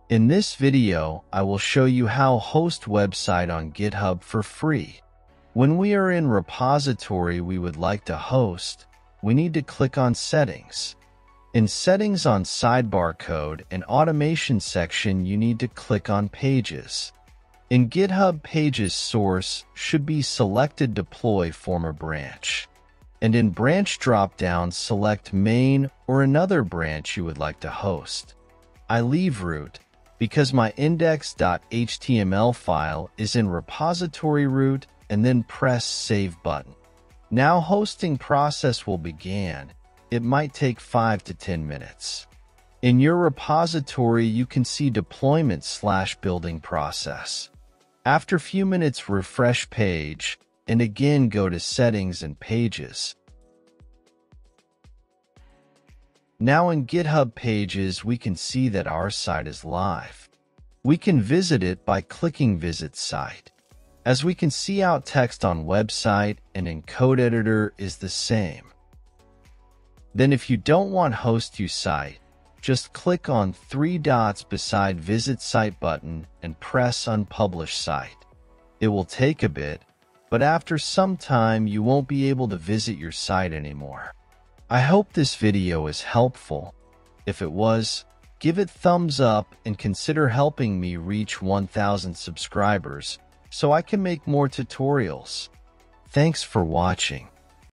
In this video, I will show you how host website on GitHub for free. When we are in repository we would like to host, we need to click on Settings. In Settings on Sidebar Code and Automation section you need to click on Pages. In GitHub Pages source should be selected Deploy former branch. And in Branch dropdown select Main or another branch you would like to host. I leave root because my index.html file is in repository root and then press Save button. Now hosting process will begin. It might take 5 to 10 minutes. In your repository you can see deployment/building process. After few minutes refresh page and again go to Settings and Pages. Now in GitHub Pages we can see that our site is live. We can visit it by clicking Visit Site. As we can see out text on website and in code editor is the same. Then if you don't want host you site, just click on 3 dots beside Visit Site button and press Unpublish Site. It will take a bit, but after some time you won't be able to visit your site anymore. I hope this video is helpful. If it was, give it thumbs up and consider helping me reach 1,000 subscribers so I can make more tutorials. Thanks for watching.